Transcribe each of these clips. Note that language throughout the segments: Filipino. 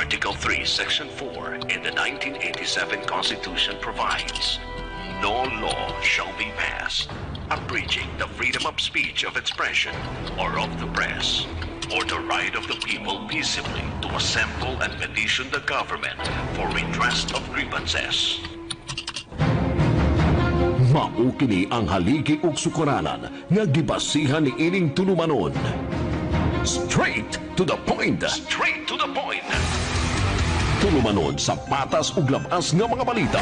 Article 3, Section 4 in the 1987 Constitution provides, no law shall be passed abridging the freedom of speech, of expression, or of the press, or the right of the people peaceably to assemble and petition the government for redress of grievances. Mao kini ang haligi ug sukuranan nga gibasihan ni ining tulumanon. Straight to the point. Straight to the point. Tulumanon sa patas ug labas nga mga balita.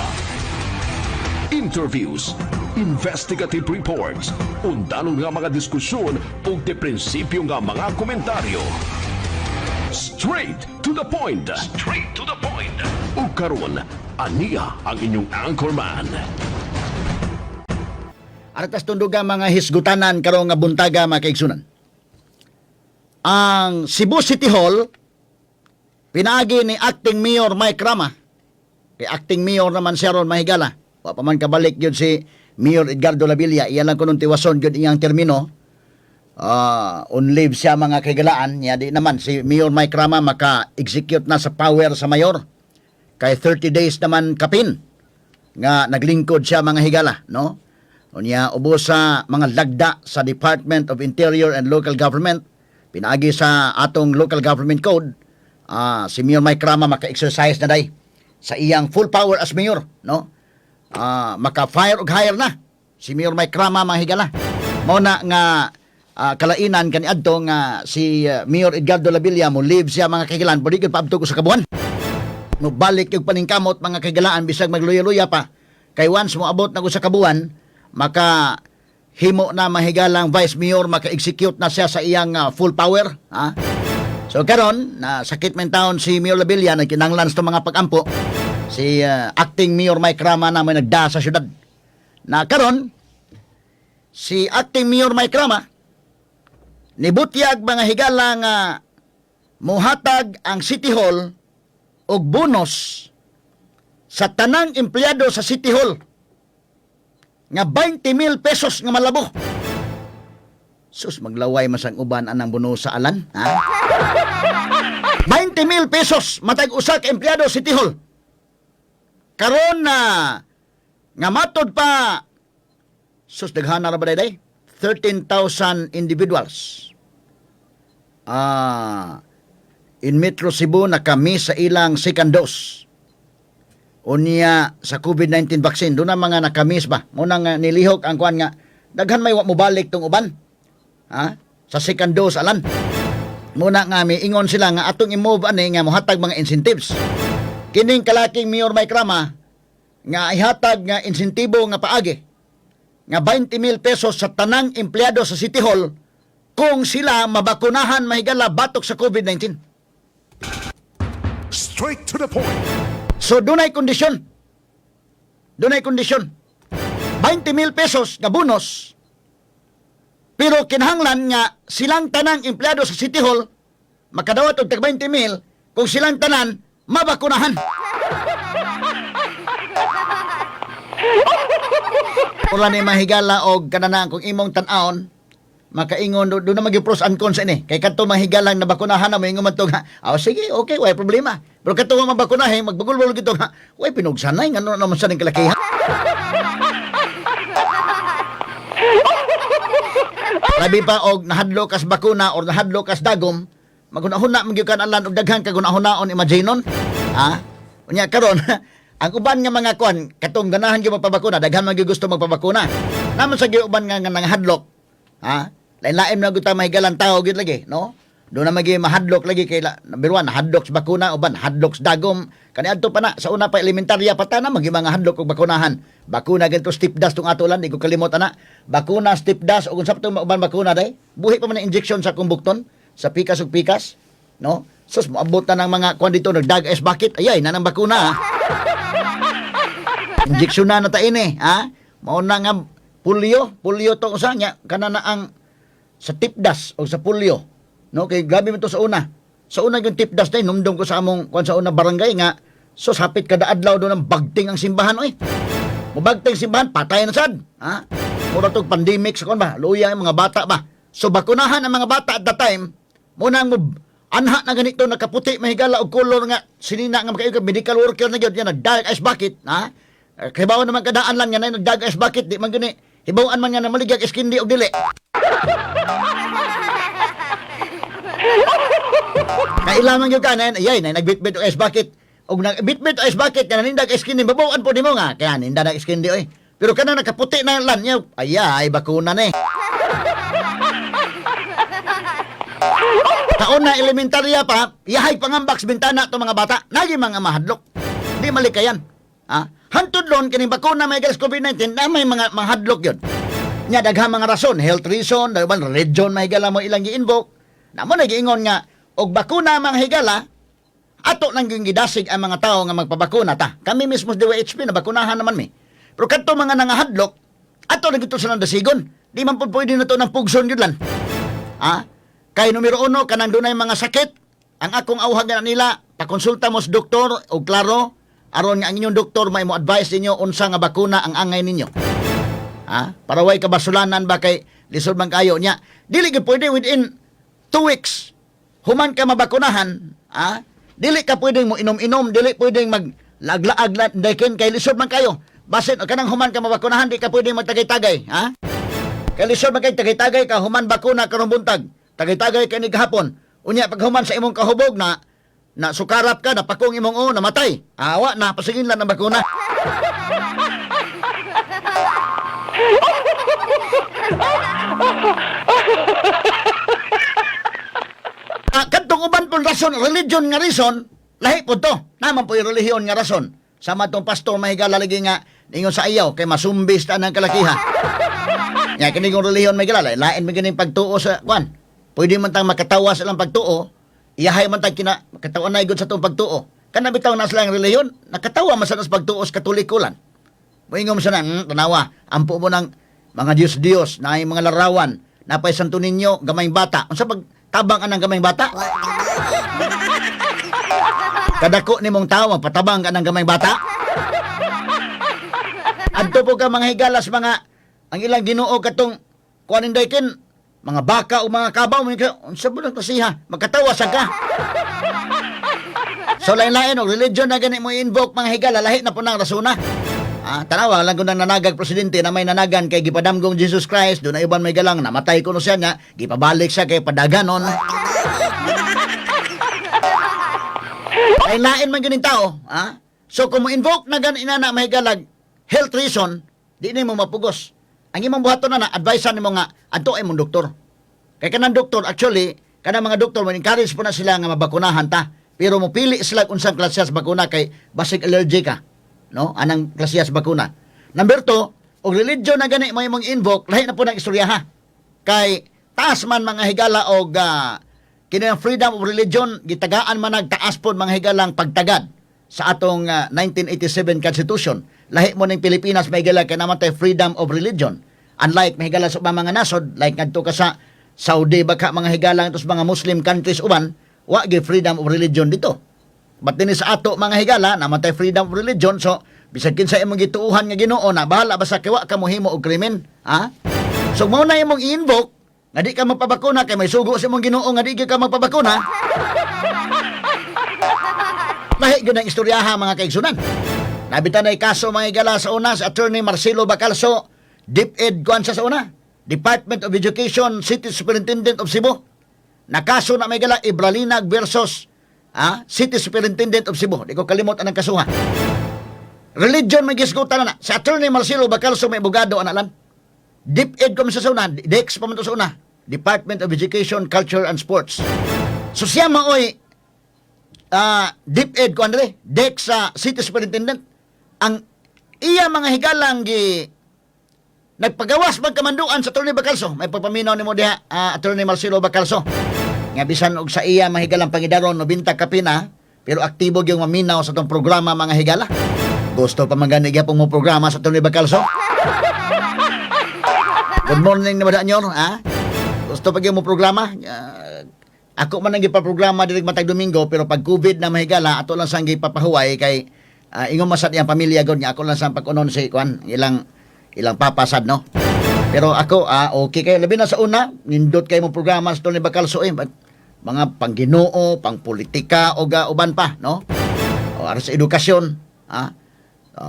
Interviews, investigative reports, undanon nga mga diskusyon ug de prinsipyo nga mga komentaryo. Straight to the point. Straight to the point. Ug karon, aniya ang inyong anchorman. Aratas tunduga mga hisgutanan karong nga buntaga mga kaigsunan. Ang Cebu City Hall pinaagi ni acting mayor Mike Rama. Kay acting mayor naman siya ron mahigala. Wa pa man kabalik yun si Mayor Edgardo Labilla. Iyan lang kunong tiwason yun iyang termino. On leave siya mga kaigalaan. Niya di naman si Mayor Mike Rama maka-execute na sa power sa mayor. Kay 30 days naman kapin nga naglingkod siya mga higala, no? Unya ubos sa mga lagda sa Department of Interior and Local Government, pinaagi sa atong Local Government Code, si Mayor Mike Rama maka-exercise na day sa iyang full power as mayor, no? Maka-fire og hire na si Mayor Mike Rama mga higala. Mao na nga kalainan kaniadto nga si Mayor Edgardo Labilla mo leave siya mga kahigalan pwede gyud paabto ko sa kabuan. No balik yung paningkamot mga kahigalaan bisag magluya-luya pa. Kay once mo abot na ko sa kabuan, maka himo na mahigalang vice mayor maka-execute na siya sa iyang full power, ha? So karon na sakit man taon si Mayor Labilla nagkinahanglan sa mga pag-ampo si acting mayor Mike Rama na may nagda sa syudad. Na karon si acting mayor Mike Rama nibutyag mga higalang muhatag ang City Hall og bonus sa tanang empleyado sa City Hall nga 20,000 pesos nga malabo. Sus, maglaway masang uban anang bonus sa alan, ha? 20,000 pesos matag usa ka empleyado City Hall. Karon na nga matod pa sus daghana ra ba day? 13,000 individuals. In Metro Cebu na kami sa ilang second dose. Unya sa COVID-19 vaccine, doon na mga nakamis ba? Muna nga nilihok ang kuan nga, daghan may mo balik tong uban. Ha? Sa second dose alan. Muna nga may ingon sila nga atong i-move ani nga mohatag mga incentives. Kining kalaking Mayor Mike Rama nga ihatag nga insentibo nga paagi nga 20,000 pesos sa tanang empleyado sa City Hall kung sila mabakunahan mahigala batok sa COVID-19. Straight to the point. So, dunay kondisyon. Dunay kondisyon. 20,000 pesos nga bonus, pero kinahanglan nga silang tanang empleyado sa City Hall makadawat og tag 20,000 kung silang tanan mabakunahan. Wala ni mahigala og kanana kung imong tan-aon makaingon do na maging pros and cons ini kay kadto mahigalang nabakunahan na mo ingon man to nga sige okay way problema pero kadto mabakunahe magbagul-bul gito nga way pinugsanay ngano naman sa ning kalakihan. Labi pa og nahadlo kas bakuna or nahadlo kas dagom maghuna-huna man gyud kan alan og daghan ka gunahuna-hunaon imaginon, ha? Unya karon ang uban nga mga kuan katong ganahan gyud magpabakuna daghan man gyud gusto magpabakuna naman sa gyud uban nga nanghadlok, ha? Lain-lain na kita mahigalang tao gid lagi, no? Doon na magi mahadlok lagi kay number 1 hadlok sa bakuna uban hadlok sa dagom kaniadto pa na sa una pa elementarya pa ta na magi mga hadlok og bakunahan. Bakuna ganito step das tong atolan di ko kalimot ana. Bakuna step das og unsap tong uban bakuna day. Buhi pa man injection sa kumbukton sa pikas ug pikas, no? Sus moabot na ng mga kwan dito nagdag-es bakit ayay na nang bakuna, ha? Injection na ta ini, ha? Mao na nga polio to usa nya kanana ang sa tipdas o sa polio, no? Kay grabe man to sa una yung tipdas day numdum ko sa among kung sa una barangay nga so hapit kada adlaw do ng bagting ang simbahan oy. Mubagting simbahan patay na sad, ha? Mura tog pandemic sa kon ba luya ang mga bata ba. So bakunahan ang mga bata at the time muna anha na ganito nakaputi mahigala og color nga sinina nga makayo medical worker na gyud yan dark ice bucket ha. Hibaw naman kadaan lang yan ay dark ice bucket di man gani hibawan man nga na maligag skin di og dili. Kailangan gyud kanan ayay na nagbitbit og ice bucket og nagbitbit og ice bucket kana nindag skin di babawan po nimo nga kaya nindag skin di oy. Pero kana nakaputi na lan niya ayay bakuna ni. Taon na elementarya pa, yahay pangambaks bintana to mga bata. Nagi mga mahadlok. Di malikayan. Ha? Hantod lon kining bakuna may gas COVID-19 na may mga mahadlok yun. Nya daghang mga rason, health reason, daghang religion may higala mo ilang gi-invoke. Namo nagiingon nga og bakuna mga higala ato nang yung gidasig ang mga tao nga magpabakuna ta. Kami mismo sa DOHP na bakunahan naman mi. Pero kadto mga nangahadlok ato na gito sa dasigon. Di man pud pwede na to ng pugson gyud lan. Ha? Kay numero 1, kanang dunay mga sakit, ang akong awhag na nila, pakonsulta mo sa doktor, o klaro, aron nga ang inyong doktor may mo advise ninyo unsa nga bakuna ang angay ninyo. Ha? Para way kabasulanan ba kay lisod man kayo niya. Dili ka pwede within 2 weeks, human ka mabakunahan, ha? Dili ka pwedeng mo inom-inom, dili pwedeng maglaglaag na dekin kay lisod man kayo. Basin, kanang human ka mabakunahan, di ka pwedeng magtagay-tagay, ha? Kay lisod man kay tagay-tagay ka, human bakuna karong buntag. Tagay-tagay kay ni gahapon. Unya paghuman sa imong kahubog na sukarap ka, napakong imong namatay. Awa na, pasigin lang ng bakuna. Kadtong uban pong rason, religion nga reason, lahi po to. Naman po yung relihiyon nga rason. Sama tong pastor mahigala lagi nga ningon sa ayaw kay masumbis ta ng kalakiha. Nya kini kong relihiyon mahigala lain mi ganing pagtuo sa kwan. Pwede man tang makatawa sa ilang pagtuo, iyahay man tang makatawa na igod sa itong pagtuo. Kana bitaw na silang reliyon, nakatawa man sa pagtuo sa katolikulan. Moingom sa tanawa, ampo mo ng mga Diyos-Diyos, na mga larawan, napay santo ninyo, gamayng bata. Unsa pagtabang anang gamayng bata? Kadako ni mong tao, patabang ka ng gamayng bata? Adto po ka mga higalas, mga, ang ilang Ginoo katong, kuanin daykin, mga baka o mga kabaw, unsa ba nagtasiha? Magkatawa sa ka. So lain-lain, religion na gani mo invoke mga higala, lahi na po ng rasuna. Tanawa lang kung nang nanagag presidente na may nanagan kay gipadamgong Jesus Christ, doon na iban may galang, namatay ko no siya niya, gipabalik siya kay padaganon. Lain-lain man ganing tao. So kung mo invoke na gani na mahigalag, health reason, di na mo mapugos. Ang imong buhaton na advisean nimo nga adto ay mong doktor. Kay kanang doktor actually, kanang mga doktor mo encourage po na sila nga mabakunahan ta. Pero mo pili sila unsang klase sa bakuna kay basic allergy ka, no? Anang klase sa bakuna. Number 2, og religion na gani mo imong invoke, lahi na po nang istorya ha. Kay taas man mga higala og kini ang freedom of religion gitagaan man nagtaas pod mga higalang pagtagad sa atong 1987 Constitution. Lahi mo ning Pilipinas may higala kay naman tay freedom of religion. Unlike may higala sa mga nasod, like ngadto ka sa Saudi baka mga higala ngadto sa mga Muslim countries uban, wa gi freedom of religion dito. But dinhi sa ato mga higala naman tay freedom of religion, so bisag kinsa imong gituuhan nga Ginoo na bahala basta kiwa ka mohimo og krimen, ha? So mao na imong i-invoke nga di ka magpabakuna kay may sugo sa imong Ginoo nga di ka magpabakuna. Lahi gyud ang istoryaha mga kaigsunan. Nabitan na kaso mga higala sa una sa Attorney Marcelo Bacalso, DepEd kuan sa una, Department of Education, City Superintendent of Cebu. Nakaso na may higala Ibralinag versus City Superintendent of Cebu. Di ko kalimot anang kasuha. Religion may gisgutan na. Sa Attorney Marcelo Bacalso may abogado analan. DepEd ko sa una, DEX pa man to sa una, Department of Education, Culture and Sports. So siya maoy DepEd ko andre, DEX sa City Superintendent. Ang iya mga higalang nagpagawas magkamanduan sa Attorney Bacalso. May pagpaminaw ni mo diha, Attorney Marcelo Bacalso. Nga bisan og sa iya mga higalang pangidaron 90 kapina, pero aktibo yung maminaw sa tong programa mga higala. Gusto pa magani gyapon mo programa sa Attorney Bacalso. Good morning naman nyo, Gusto pa gyud mo programa? Ako man ang gipaprograma diri matag Domingo, pero pag COVID na mahigala, ato lang sang gipapahuway kay ingon masad iyang pamilya gud nga ako lang sa pag-unon si kwan ilang papasad no. Pero ako okay kay labi na sa una nindot kay mo programa sa Tony Bacalso mga pangginoo, pangpolitika o uban pa, no? O aron sa edukasyon, ha?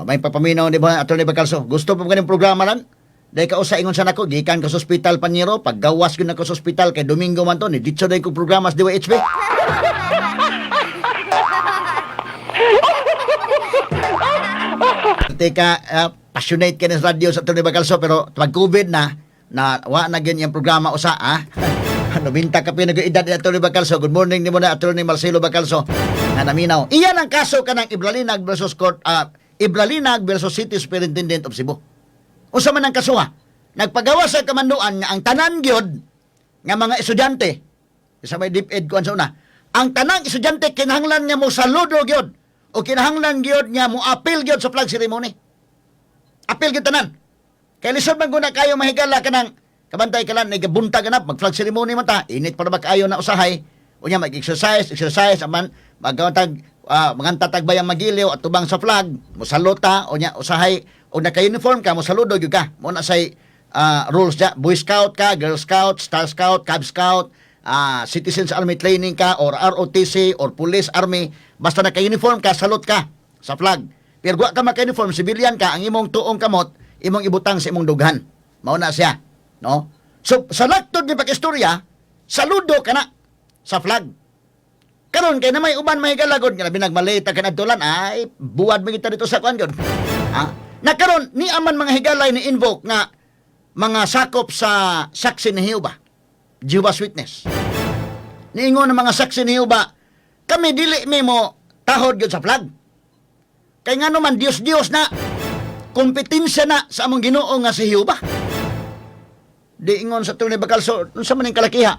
May papaminaw di ba Atty. Bacalso? Gusto pa ganing programa lang? Dahil ka usa ingon sa nako, gikan ka sa ospital panyero, paggawas ko na ko sa ospital kay Domingo man to, ni ditso dahil ko programa sa DYHB. Teka, passionate ka sa radio sa Atty. Bacalso, pero pag COVID na wa na ganyan yung programa usa, ha? 90 ka pinag-edad ni Atty. Bacalso. Good morning ni mo na Atty. Marcelo Bacalso. Na naminaw. Iyan ang kaso ka ng Ibralinag versus Ibralinag versus City Superintendent of Cebu. Unsa man ang kasuha? Nagpagawa sa kamanduan nga ang tanan gyud nga mga estudyante, sa may DepEd kuan sa una, ang tanang estudyante kinahanglan nga mo saludo gyud o kinahanglan gyud nga mo appeal gyud sa flag ceremony. Appeal gyud tanan. Kay lisod man guna kayo mahigala kanang kabantay ka lang nagabuntag ganap mag flag ceremony man ta, init para ba kayo na usahay unya mag-exercise aman magtag mangantatag bayang magiliw at tubang sa flag mo salota unya usahay o naka-uniform ka mo saludo gyud ka mo na say rules ja, Boy Scout ka, Girl Scout, Star Scout, Cub Scout, Citizens Army Training ka or ROTC or Police Army, basta naka-uniform ka, salute ka sa flag. Pero wa ka maka-uniform, civilian ka, ang imong tuong kamot, imong ibutang sa imong dughan. Mao na siya, no? So sa laktod ni pakistorya, saludo ka na sa flag. Karon kay na may uban may galagod nga binagmalita ka nadtulan ay buwad mi kita dito sa kuan gyud. Nakaron ni aman mga higalay ni invoke nga mga sakop sa saksi ni Jehovah, Jehovah's Witness. Niingon ng mga saksi ni Jehovah, kami dili mi mo tahod gyud sa flag. Kay ngano man Dios na kompetensya na sa among Ginoo nga si Jehovah. Di ingon sa Atty. Bacalso, unsa man ning kalakiha?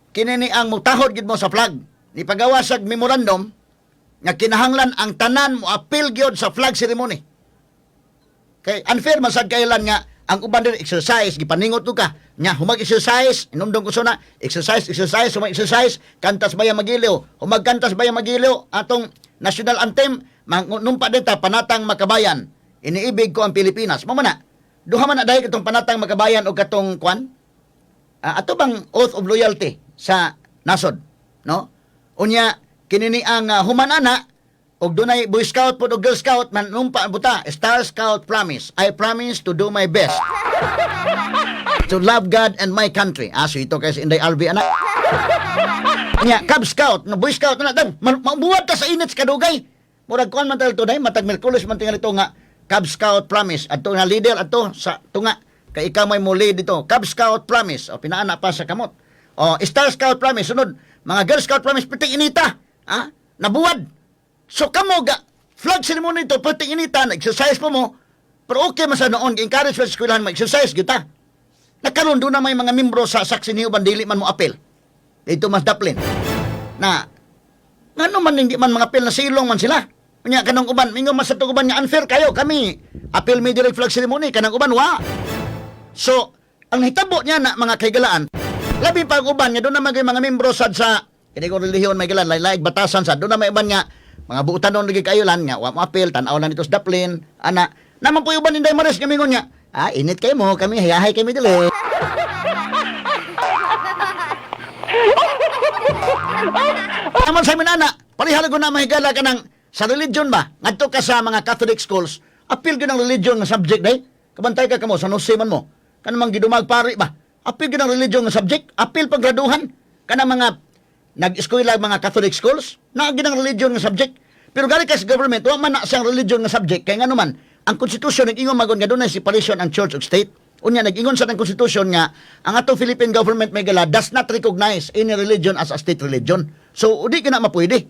Kini ang mutahod gyud mo sa flag. Ni pagawasag memorandum nga kinahanglan ang tanan mo appeal gyud sa flag ceremony. Kay unfair man sad kailan nga ang uban din exercise gipaningot ka nya humag exercise inumdong ko na exercise humag exercise kantas baya magiliw humag kantas baya magiliw atong national anthem numpa dita panatang makabayan iniibig ko ang Pilipinas mo man na duha man na dahil katong panatang makabayan o katong kwan ato bang oath of loyalty sa nasod no unya kinini ang humanana og dunay Boy Scout po o Girl Scout man numpa buta Star Scout promise I promise to do my best to love God and my country so ito kasi Inday Albi anak nya Cub Scout no Boy Scout na dan mabuhat ta sa init sa kadugay murag kuan man tal today matag Miyerkules man tingali ito nga Cub Scout promise adto nga leader adto sa tunga kay ikaw may mo lead dito Cub Scout promise o pinaana pa sa kamot o Star Scout promise sunod mga Girl Scout promise pitik inita nabuwad. So kamo ga flag ceremony to pati inita nag-exercise pa mo pero okay man sa noon encourage sa eskwelahan mag-exercise kita nakaroon doon na may mga membro sa saksi niyo bandili man mo apel dito mas daplin na ngano man hindi man mga apel na silong man sila nya kanang uban mingo mas sa uban nga unfair kayo kami apel may direct flag ceremony kanang uban wa so ang hitabo niya na mga kaigalaan labi pa uban nga doon na mga membro sad sa kini ko relihiyon may galan laig batasan sad doon na may uban nga mga buutan doon lagi kayo lan nga wa mo apel tan-aw lan dito sa daplin ana naman po uban Inday Maris kami ngon nga init kayo mo kami hayahay kami dili naman sa minana palihala ko na mahigala ka ng sa religion ba ngadto ka sa mga Catholic schools apil gyud ang religion nga subject day kabantay ka kamo sa man mo kanang gidumag pari ba apil gyud ang religion nga subject apil paggraduhan kanang mga nag-eskwela mga Catholic schools na ginang religion nga subject pero gali ka sa government wa man na siyang religion nga subject kay ngano man ang konstitusyon nag-ingon magon nga dunay separation ang church ug state unya nag-ingon sa ang konstitusyon nga ang atong Philippine government may gala does not recognize any religion as a state religion so udi kana mapuyde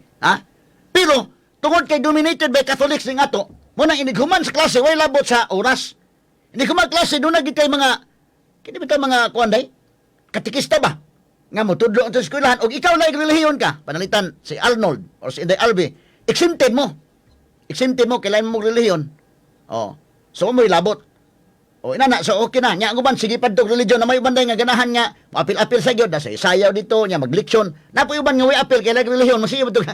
pero tungod kay dominated by Catholics ning ato mo nang inighuman sa klase way labot sa oras inighuman klase dunay gid kay mga kini bitaw mga kuanday katikista ba nga mo tudlo ang eskwelahan og ikaw na relihiyon ka panalitan si Arnold or si Inday Albi exempted mo kailan mo relihiyon so mo'y labot inana so okay na nya ang uban sige padtog religion na may uban nga ganahan nga apil-apil sa gyud na sa sayaw dito nya magleksyon na po uban nga way apil kailan relihiyon mo sige padtog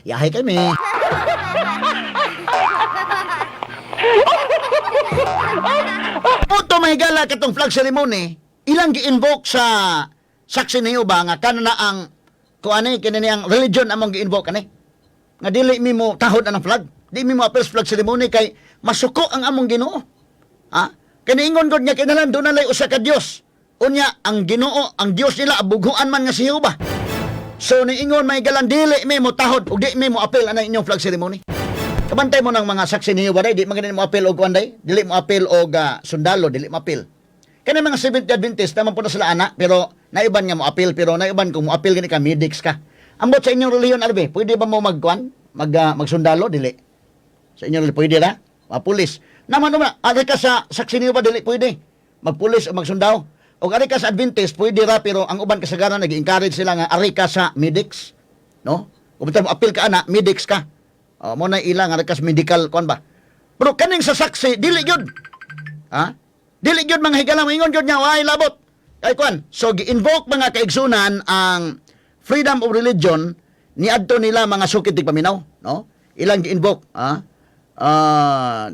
yahay kami Puto mahigala katong flag ceremony ilang gi-invoke sa saksi niyo ba nga kanana ang kuani kini ang religion among gi-invoke kani? Nga dili mi mo tahod ang flag. Di mi mo appeal flag ceremony kay masuko ang among Ginoo. Ha? Kani ingon gud nga kinahanglan do na lay usa ka Dios. Unya ang Ginoo, ang Dios nila abuguan man nga si Jehova. So niingon may galan dili mi mo tahod ug di mi mo appeal ana inyong flag ceremony. Kabantay mo ng mga saksi ni Jehova di man mo appeal og kuanday, dili mo appeal og sundalo, dili mo appeal. Kani mga Seventh-day Adventist naman po na sila ana pero naiban nga mo appeal pero naiban kung mo appeal gani ka medics ka. Ambot sa inyong relihiyon albe, pwede ba mo magsundalo dili? Sa inyong relihiyon pwede ra? Pulis. Naman ari ka sa saksi ni Jehova dili pwede. Magpulis o magsundao. O ari ka sa Adventist pwede ra pero ang uban kasagaran nag-encourage sila nga ari ka sa medics, no? Kung mo appeal ka ana, medics ka. Mo na ilang ari ka sa medical kon ba. Pero kaning sa saksi dili gyud. Ha? Dili gyud mga higala mo ingon gyud nya way labot. Kay kwan, so gi-invoke mga kaigsunan ang freedom of religion niadto nila mga sukit tig paminaw, no? Ilang gi-invoke, ha?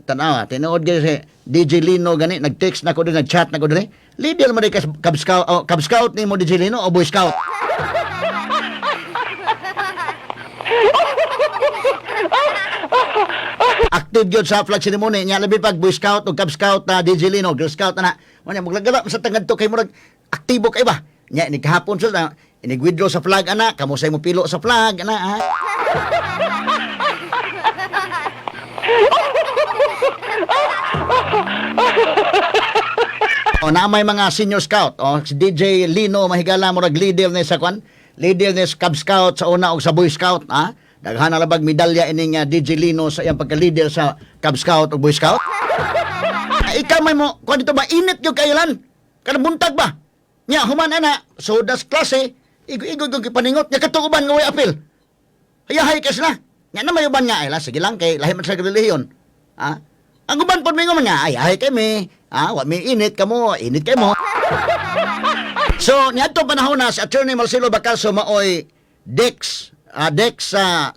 Tanawa, tinuod gyud si DJ Lino gani nag-text na ko din, nag-chat na ko din. Leader mo di ka Cub Scout ni mo DJ Lino o Boy Scout? Active gyud sa flag ceremony nya labi pag Boy Scout o Cub Scout na DJ Lino, Girl Scout na. Unya maglagala sa tangad to kay murag aktibo kay ba? Nya ni kahapon sila inig-withdraw sa flag ana, kamo say mo pilo sa flag ana ha. O na may mga senior scout o si DJ Lino mahigala murag leader ni sa kwan, leader ni Cub Scout sa una og sa Boy Scout ha. Daghan na labag medalya ining DJ Lino sa iyang pagka-leader sa Cub Scout o Boy Scout. Ikaw may mo kung dito ba init yung kailan? Kanang buntag ba? Nya human ana so das klase igo yung kipaningot nya katuuban nga way apil. Hayahay ka sila. Nya na may uban nga ay la sige lang kay lahi man sa relihiyon. Ha? Ang uban pod mingon man nga ay kami. Ha, wa mi init kamo, init kay mo. So niadto panahon na si Attorney Marcelo Bacalso maoy Dex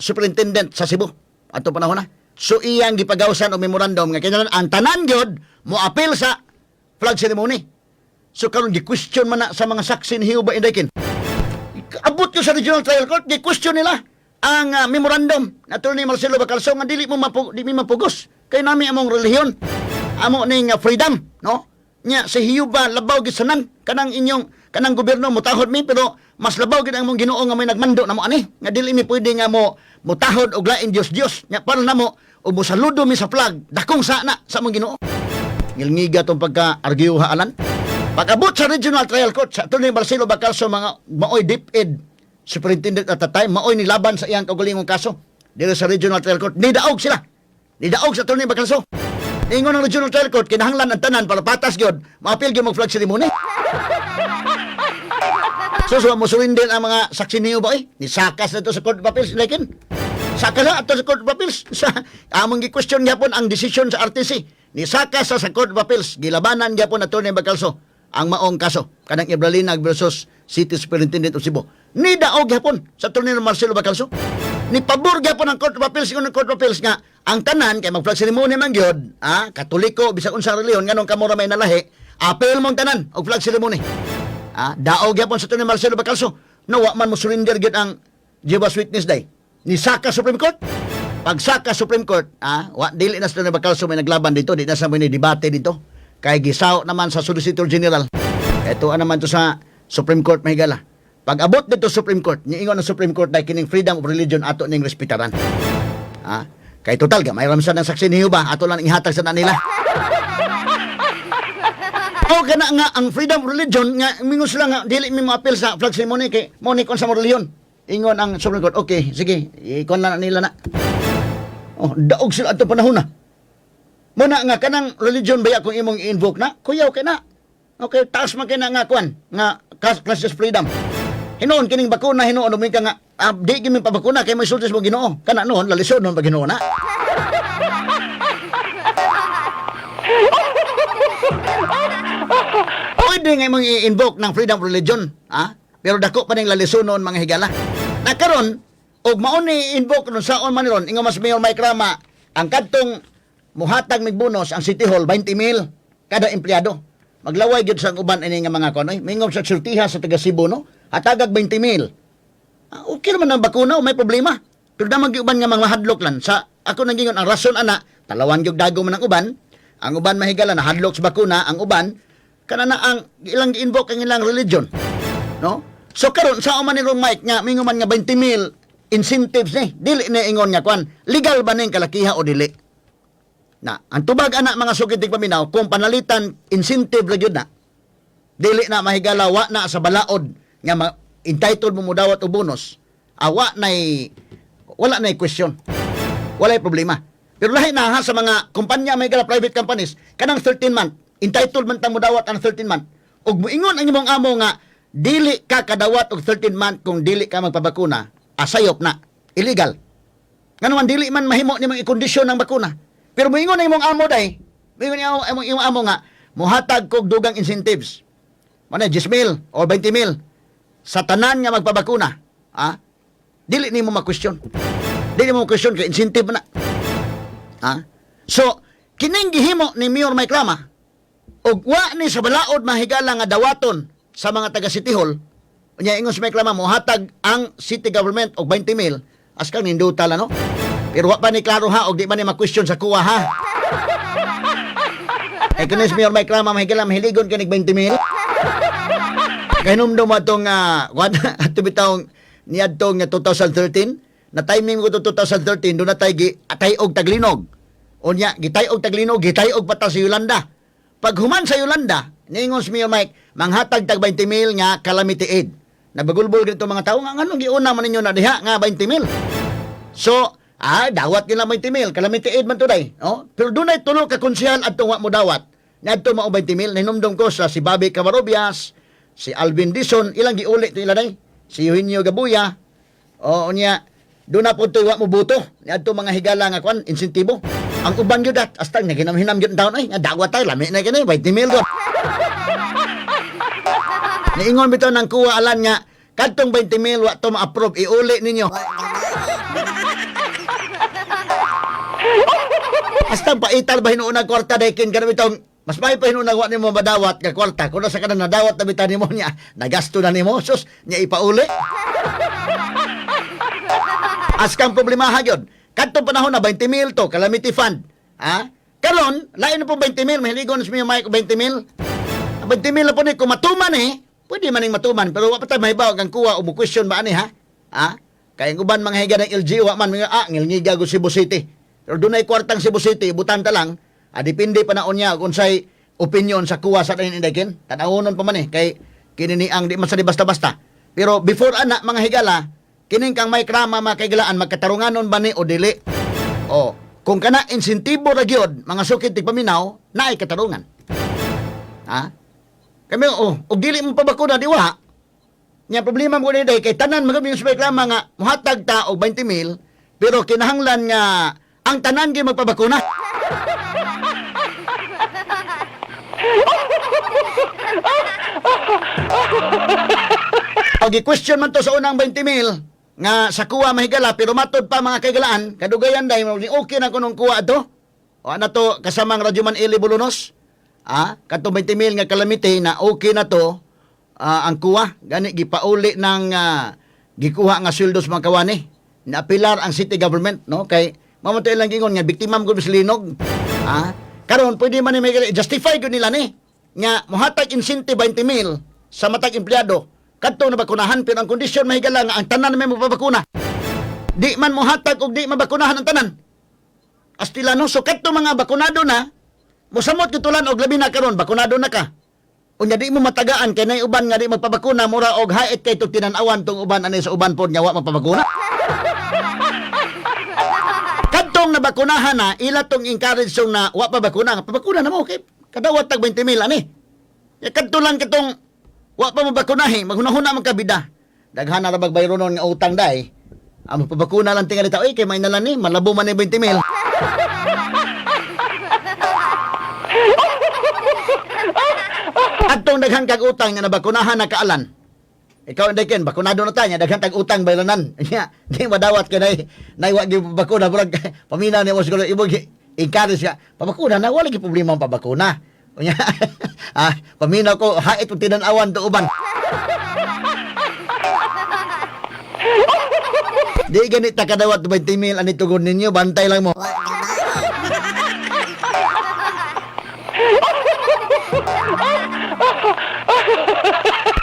superintendent sa Cebu. Ato panahon na. So iyang gipagawsan og memorandum nga kinahanglan ang tanan gyud mo appeal sa flag ceremony. So karon gi-question man na sa mga saksi ni Jehova Indaykin. Abot yo sa Regional Trial Court, gi-question nila ang memorandum Attorney Marcelo Bacalso nga dili mo mapugos kay nami among relihiyon. Amo ning freedom, no? Nya si Jehova labaw gid sanan kanang gobyerno mutahod mi pero mas labaw gid ang mong Ginoo nga may nagmando namo ani nga dili mi pwede nga mo mutahod og lain Dios nya para namo ug mosaludo mi sa flag dakong sana sa mong Ginoo. Ngilngiga tong pagka-argyuha alan. Pag-abot sa Regional Trial Court sa Attorney Marcelo Bacalso mga maoy DepEd superintendent at the time maoy nilaban sa iyang kaugalingong kaso dito sa Regional Trial Court nidaog sila. Nidaog sa Attorney Bacalso. Ingon ng Regional Trial Court, kinahanglan ang tanan para patas gyud, maapil gyud mag-flag ceremony. So mo surrender ang mga saksi niyo ba nisakas na to sa Court of Appeals lekin. Sakas na ato sa Court of Appeals sa among gi-question gyapon ang decision sa RTC. Nisakas sa Court of Appeals gilabanan gyapon Attorney Bacalso ang maong kaso kanang Ibralinag versus City Superintendent of Cebu. Ni daog gyapon sa Attorney Marcelo Bacalso. Ni pabor gyapon ang Court of Appeals ingon ng Court of Appeals nga ang tanan kay mag-flag ceremony man gyud, Katoliko bisag unsa relihiyon nganong kamo ra may nalahi, apel mong tanan og flag ceremony. Daog gyapon sa Attorney Marcelo Bacalso, nawa man mo surrender gyud ang Jehovah's Witness Day. Ni saka Supreme Court. Pagsaka Supreme Court, wa dili na sa Attorney Bacalso may naglaban dito, di na sa may debate dito. Kay gisaw naman sa Solicitor General. Ito naman to sa Supreme Court mahigala. Pag abot dito Supreme Court, niingon ng Supreme Court na kining freedom of religion ato ning respetaran. Kay total ga mayroon sa ng saksi ni Jehova ato lang ihatag sa nila. O kana nga ang freedom of religion nga mingos lang nga dili mi mo-appeal sa flag ceremony kay mo ni kon sa relihiyon. Ingon ang Supreme Court, okay, sige, ikon na nila na. Daog sila ato panahon na. Muna nga kanang religion baya kung imong i-invoke na, kuyaw kay na. Okay, taas man kay na nga kwan, nga class freedom. Hinoon kining bakuna hinoon ug ka nga di gyud mi pabakuna kay may sultis mo Ginoo. Kana noon lalisod noon pag Ginoo na. Pwede nga mong i-invoke ng freedom of religion, pero dako pa ning lalisod noon mga higala. Na karon og mao ni invoke nun saon man ron ingon mas Mayor Mike Rama ang kadtong muhatag mig bonus ang City Hall 20,000 kada empleyado. maglaway gyud sa uban ini nga mga kuno, mingom sa sultiha sa taga Cebu no, hatagag 20,000. Okay naman ang bakuna, may problema. Pero damang uban nga mga hadlok lan sa ako nang gingon ang rason ana, talawan gyud dago man ang uban. Ang uban mahigala na hadlok sa bakuna, ang uban kanana ang ilang gi-invoke ang ilang religion. No? So karon sa man ni Mike nga minguman nga 20,000 incentives ni, dili na ingon nga kwan, legal ba ning kalakiha o dili? Na, ang tubag anak mga sukitig paminaw, kung panalitan incentive ra gyud na, dili na mahigala wa na sa balaod nga entitled mo mudawat o bonus, wala na question. Wala problema. Pero lahi na ha sa mga kumpanya mahigala private companies, kanang 13 month, entitled man ta mudawat ang 13 month. Ug moingon ang imong amo nga dili ka kadawat og 13 month kung dili ka magpabakuna, asayop na, illegal. Nga naman dili man mahimo nimong ikondisyon ng bakuna. Pero moingon na imong amo day, moingon imong amo nga mohatag kog dugang incentives. Mano 10,000 o 20,000 sa tanan nga magpabakuna. Dili nimo ma-question. Dili mo question kay incentive na. So, kining gihimo ni Mayor Mike Rama ug wa ni sa balaod mahigala nga dawaton sa mga taga City Hall. Unya ingon sa Mike Rama mohatag ang city government og 20,000 askang ninduta la no. Pero wa pa ni klaro ha og di man ni ma-question sa kuha ha. Kunis Mayor Mike Rama mahigala mahiligon kanig 20,000. Kahinumdum atong ato bitawng niadtong 2013 na timing ko to 2013 do na tay og Taglinog. Unya gitay og Taglinog, gitay og pata sa Yolanda. Pag human sa Yolanda, niingon si Mayor Mike, manghatag tag 20,000 nga calamity aid. Nabagulbol gito mga tao nga anong giuna man ninyo na diha nga 20,000. So, dawat nila 20,000, calamity aid man today, no? Pero dunay tulo ka konsyal adto wa mo dawat. Ngadto mao 20,000 ninumdum ko sa si Bobby Cavarobias, si Alvin Dison, ilang giuli to ila day. Si Eugenio Gabuya. O unya do na po wa mo buto. Ngadto mga higala nga kwan insentibo. Ang uban gyud hasta naginam-hinam gyud taon ay dawat tay lami na kini 20,000 do. Niingon bitaw nang kuha alan nga kadtong 20,000 wa to ma-approve iuli ninyo. Hasta paital ba hinuunang kwarta daykin kana bitaw mas may pa hinuunang wa nimo madawat nga kwarta kuno sa kanang nadawat na bitan nimo niya nagasto na nimo sus nya ipauli. Askang problema ha gyud. Kadtong panahon na 20,000 to calamity fund. Karon lain na po 20,000 mahiligon sa Mike 20,000. 20,000 na po ni kung matuman pwede maning matuman pero wa pa tay mahibaw kang kuha o mo question ba ani ha? Kay uban mga higa ng LGU wa man mga ngilngiga go Cebu City. Pero dunay kwartang Cebu City butan ta lang. Depende pa naon niya kung say opinion sa kuha sa dayon indakin. Tanawonon pa man kay kini ni ang di man sa basta-basta. Pero before ana mga higala kining kang may krama makaigalaan magkatarunganon ba ni o dili? Kung kana insentibo ra gyud mga sukid tigpaminaw naay katarungan. Kami og dili mo pabakuna di wa. Nya problema mo ni day kay tanan magami yung reklama nga muhatag ta og 20,000 pero kinahanglan nga ang tanan gyud magpabakuna. Og i-question man to sa unang 20,000 nga sa kuha mahigala pero matod pa mga kaigalaan kadugayan day okay na kunong kuha ato. O ana to kasamang Radyoman Eli Bulunos. Kato 20,000 nga calamity na okay na to ang kuha gani gipauli ng gikuha nga sweldo sa mga kawani na pilar ang city government no kay mamatay lang gingon nga biktima mo sa linog. Karon pwede man ni may justify gud nila ni nga mohatag incentive 20,000 sa matag empleyado kadto na bakunahan pero ang kondisyon mahigala nga ang tanan may mapabakuna. Di man mohatag og di mabakunahan ang tanan. Astilano so kadto mga bakunado na mosamot gitulan og labi na karon bakunado na ka. Unya di mo matagaan kay nay uban nga di magpabakuna mura og hait kay tug tinan-awan tong uban ani sa uban pod nya wa magpabakuna. Kadtong nabakunahan na ila tong encourage song na wa pa bakuna, pabakuna na mo kay kadawat tag 20,000 ani. Ya kadto lang katong wa pa mabakunahi maghunahuna man kabida. Daghan na ra bagbayronon nga utang dai. Ang pabakuna lang tingali ta kay may nalan ni malabo man ni 20,000. Atong daghang kag utang nga nabakunahan na kaalan. Ikaw ndayken bakunado na ta nya daghang tag utang bayranan. Nya di madawat ka nay wa gyud bakuna burag paminaw ni mo siguro ibog encourage ka. Pabakuna na wala gyud problema ang pabakuna. Unya, paminaw ko, hait o tinanawan to uban. Di ganit takadawat 20 mil ani tugon ninyo, bantay lang mo.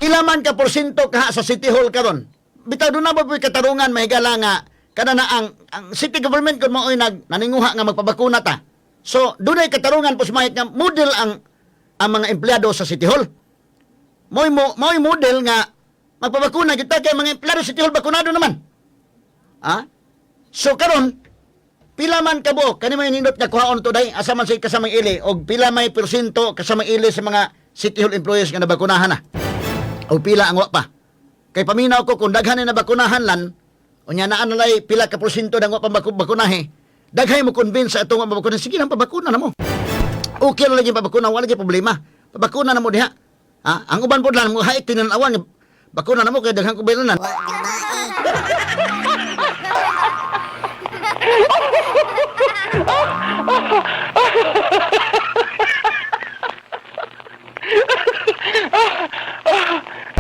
Ilaman ka porsyento ka sa City Hall karon. Bitaw do na ba po'y katarungan mahigala nga kada na ang city government kun mao'y naninguha nga magpabakuna ta. So dunay katarungan pos mahit nga model ang mga empleyado sa City Hall. Mo'y model nga magpabakuna kita kay mga empleyado sa City Hall bakunado naman. So karon pila man kabo kani may nindot nga kuhaon to day asa man say kasamang ili og pila may porsyento kasamang ili sa mga City Hall employees nga nabakunahan na. O pila ang wa pa. Kay paminaw ko kung daghan na bakunahan lan, unya na analay pila ka porsyento ng wa pa bakunahe. Daghay mo convince sa atong mabakuna, sige nang pabakuna na mo. Okay lang lagi pabakuna, wala lagi problema. Pabakuna na mo diha. Ang uban pod lang mo haik tinanawan bakuna na mo kay daghan ko bayranan.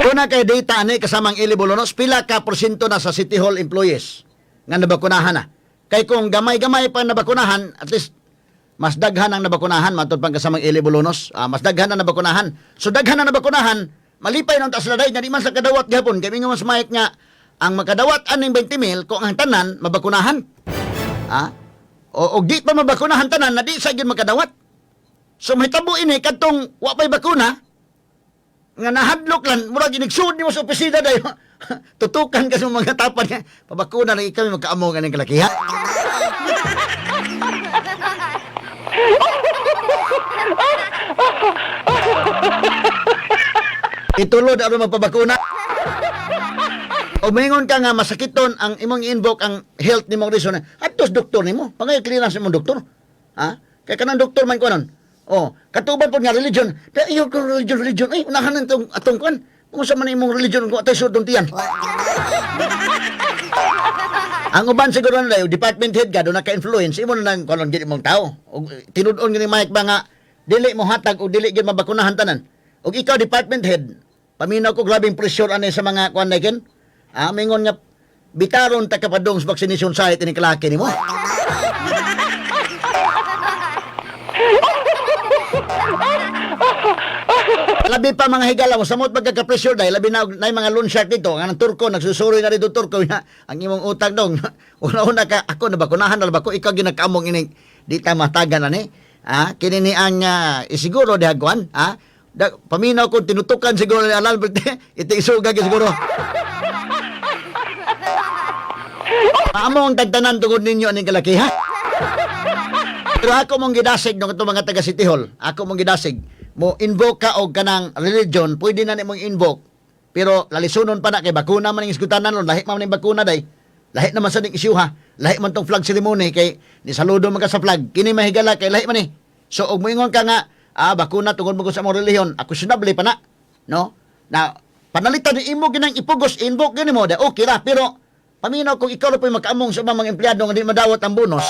Una kay data ani kasamang Ili Bolonos, pila ka porsyento na sa City Hall employees nga nabakunahan na. Kay kung gamay-gamay pa nabakunahan, at least mas daghan ang nabakunahan matod pang kasamang Ili Bolonos, mas daghan ang nabakunahan. So daghan ang nabakunahan, malipay nang taas laday nga di man sa kadawat gihapon kay mingon mas mahit nga ang makadawat aning 20 mil kung ang tanan mabakunahan. O di pa mabakunahan tanan na di sa gyud makadawat. So mahitabo ini kadtong wa pay bakuna nga nahadlok lan murag ginigsud nimo sa opisina dayo. Tutukan ka sa mga tapan nga pabakuna lang ikaw magkaamo ganing kalakiha. Itulod aron magpabakuna. O mingon ka nga masakiton ang imong invoke ang health nimong reason. Atos doktor nimo, pangay clearance imong doktor. Kay kanang doktor man ko nun. Katuban po nga religion. Pero iyo ko religion. Ay, unahan ng atong kuan. Kung sa man imong religion kung atay sudong tiyan. Ang uban siguro na dayo, department head ka, doon naka-influence, imo na nang kuan gid imong tao. O tinud-on gini Mike ba nga dili mo hatag o dili gid mabakunahan tanan. Og ikaw department head, paminaw ko grabing pressure ani sa mga kuan na ken. Mingon nga bitaron ta kapadong sa vaccination site ni kalaki nimo. Labi pa mga higala mo samot magka-pressure dahil labi na mga loan shark dito nga nang turko nagsusuroy na dito turko na ang imong utang dong una ka ako na bakunahan na ba ko ikaw ginakamong ini di ta matagan ani kini ni ang isiguro dihagwan paminaw ko tinutukan siguro ni Albert iti isuga siguro among tagtanan tungod ninyo aning kalakiha. Pero ako mong gidasig no katong mga taga City Hall ako mong gidasig mo invoke ka og kanang religion, pwede na nimong invoke. Pero lalisunon pa na kay bakuna man ning isgutanan ron, lahi man ning bakuna day. Lahi naman sa ning isyuha. Lahi man tong flag ceremony kay ni saludo man ka sa flag. Kini mahigala kay lahi man ni. So og moingon ka nga, bakuna tungod mo sa among relihiyon, ako sunable pa na. No? Na panalitan ni imo ginang ipugos invoke gani mo, da okay ra pero paminaw kung ikaw ra po'y makaamong sa mga empleyado nga di madawat ang bonus.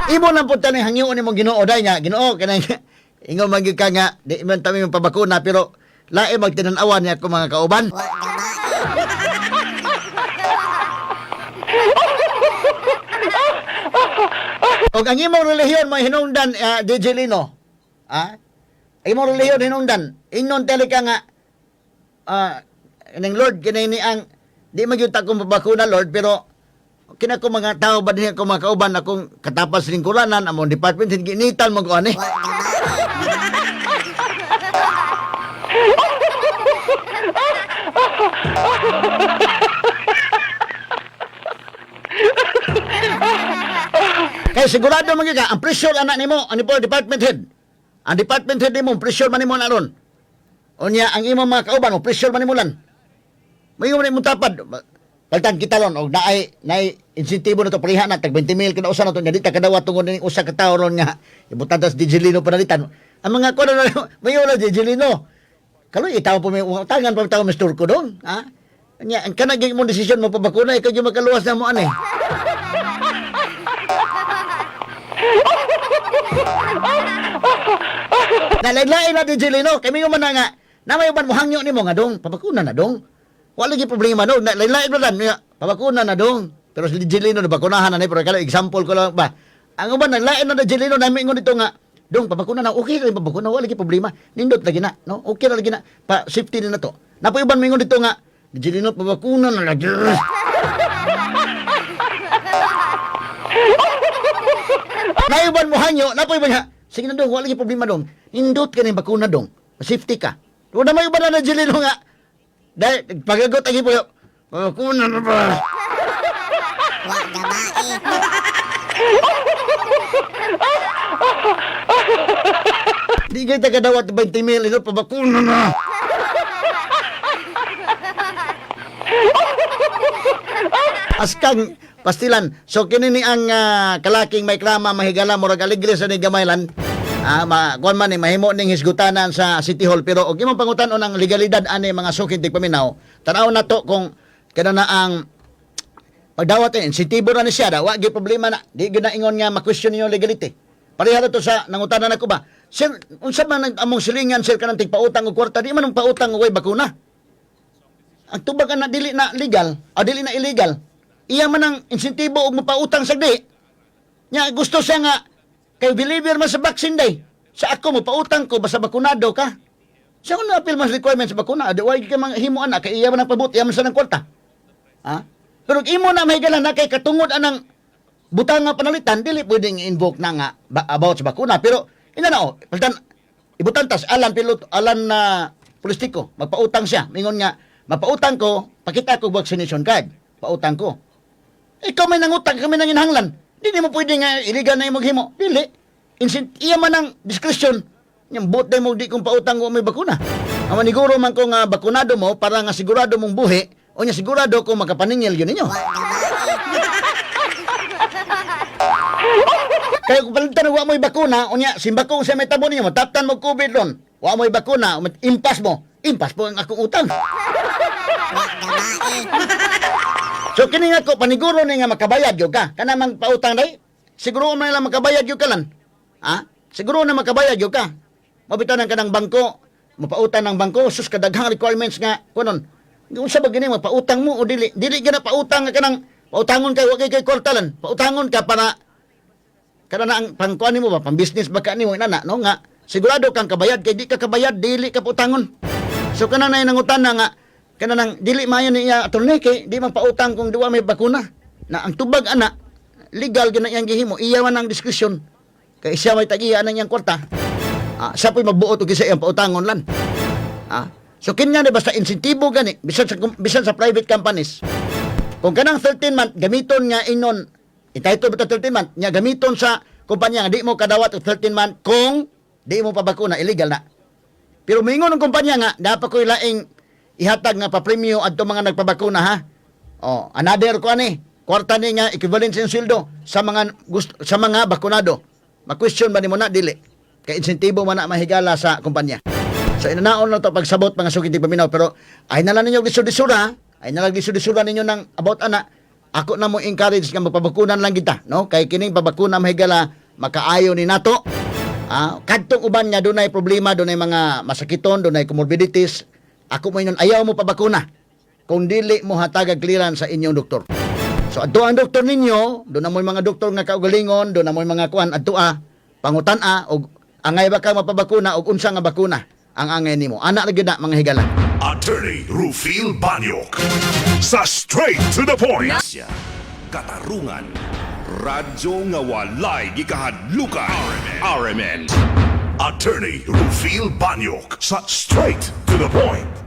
Imo lang po tanong hangyoon imong Ginoo day nga Ginoo kanang ingon man gyud ka nga di man tami magpabakuna pero lae magtinan-awan niya ako mga kauban. Og ang imong relihiyon mo hinungdan DJ Lino. Imong relihiyon hinungdan ingnon tele ka nga ning Lord kinay ni ang di magyud ta kong babakuna Lord pero kina ko mga tao ba din ako mga kauban akong katapas ring kuranan among department ginitan mo ko ani. Kaya sigurado man ka ang pressure anak nimo ani po department head. Ang department head nimo pressure man nimo na ron. Unya ang imong mga kauban pressure man nimo lan. Mayo man imong tapad. Paltan kita ron og naay insentibo na to pariha na tag 20 mil kada usa na to di ta kadawat tungod ning usa ka tawo ron nga ibutan tas Digelino panalitan. Ang mga kuno na mayo na Digelino. Kaloy itaw po may utangan pa tawo Mr. ko dong, Nya ang kanang mo desisyon mo pabakuna ikaw yung makaluwas na mo ani. Nalain-lain na din Jelino, kay may man na nga, na may uban mo hangyo ni mo nga dong, pabakuna na dong. Wala lagi problema dong, nalain-lain na lang, pabakuna na dong. Pero si Jelino, bakunahan na pero kala example ko lang ba. Ang uban, nalain na Jelino, namin ngon dito nga, dong, pabakuna na, okay rin pabakuna, wala lagi problema. Nindot lagi na, no? Okay na lagi na, pa safety na to. Napaiban mo ngon dito nga, Jelino, pabakuna na lagi. Naiban mo hangyo, napaiban nga, sige na dong, wala lagi problema dong. Nindot ka na yung bakuna dong, safety ka. Wala may iba na Jelino nga. Dahil, pagagot lagi po, pabakuna na ba? Wag gabae. Di kayo tagadawat 20 mil, ito pabakuna na. Askang pastilan. So kini ni ang kalaking may klama mahigala murag aligre sa ni gamaylan. Kuan man ni mahimo ning hisgutanan sa City Hall pero og imong pangutan-on ang legalidad ani mga sukid tigpaminaw. Tanaw na to kung kana na ang pagdawat insentibo na ni siya da wa gyud problema na. Di gyud na ingon nga ma-question niyo legality. Pareha na to sa nangutanan nako ba. Sir, unsa man among silingan sir kanang tigpautang og kwarta di man ang pautang og way bakuna. Ang tubag na dili na legal, dili na illegal. Iya man ang insentibo og mapautang sagdi. Nya gusto siya nga kay believer man sa vaccine day. Sa ako mapautang ko basta bakunado ka. Siya na appeal mas requirements sa bakuna. Way ka mang himo ana kay iya man ang pabot, iya man sa nang kwarta. Pero imo na mahigala na kay katungod anang butang nga panalitan dili pwedeng invoke na nga about sa bakuna. Pero ina na palitan ibutan tas alan na politiko magpautang siya. Mingon nga mapautang ko, pakita ko vaccination card. Pautang ko. Ikaw may nangutang, kami nang inhanglan. Hindi mo pwede nga iligan na yung maghimo. Dili. Iya man ang discretion. Yung bot na mo di kong pautang ko may bakuna. Ang maniguro man ko nga bakunado mo para nga sigurado mong buhi o niya sigurado kung makapaningil yun ninyo. Kaya kung palitan wa mo'y bakuna, o niya, simbakong sa may tabo ninyo, mataptan mo COVID ron. Wa mo'y bakuna, impas mo ang akong utang. Wag gabae. So kini nga ko paniguro ni nga makabayad gyud ka. Kana mang pautang dai. Siguro man lang makabayad gyud ka lan. Siguro na makabayad gyud ka. Mabitan ka ng bangko, mapautang ng bangko sus kadaghang requirements nga kunon. Unsa ba gini mapautang mo o dili? Dili gina pautang ka nang pautangon kay wa kay kwartalan. Pautangon ka para kana na ang pangkuan mo ba pang business ba ka nimo inana no nga sigurado kang kabayad kay di ka kabayad dili ka pautangon. So kana na nangutan na nga kana nang dili mayo niya attorney kay di man pautang kung duwa may bakuna na ang tubag ana legal gina iyang gihimo iya man ang diskusyon kay siya may tagiya nang iyang kwarta siya po'y magbuot og isa iyang pautangon lan so kinya basta insentibo gani bisan sa private companies kung kanang 13 month gamiton nga inon entitled ba 13 month nya gamiton sa kumpanya nga di mo kadawat og 13 month kung di mo pa bakuna illegal na pero mingon ng kumpanya nga dapat ko ilaing ihatag nga pa-premyo adto mga nagpabakuna ha. Another ko ani, kwarta ni nga equivalent sa sweldo sa mga bakunado. Ma-question ba nimo na dili? Kay insentibo man na mahigala sa kumpanya. So inanaon lang to pagsabot mga sugid paminaw pero ay na lang ninyo lisod-lisura, ay na lang lisod-lisura ninyo ng about ana. Ako na mo encourage nga magpabakunan lang kita, no? Kay kining pabakuna mahigala makaayo ni nato. Kadtong uban niya dunay problema, dunay mga masakiton, dunay comorbidities. Ako mo inon ayaw mo pa bakuna kung dili mo hatag clearance sa inyong doktor. So adto ang doktor ninyo, do na mo mga doktor nga kaugalingon, do na mo mga kuan adto pangutan-a og angay ba ka mapabakuna og unsa nga bakuna ang angay nimo. Ana ra gyud na mga higala. Attorney Rufil Banyok sa Straight to the Point. Katarungan, radyo nga walay gikahadlukan. RMN. Attorney Rufil Banyok sa Straight to the Point.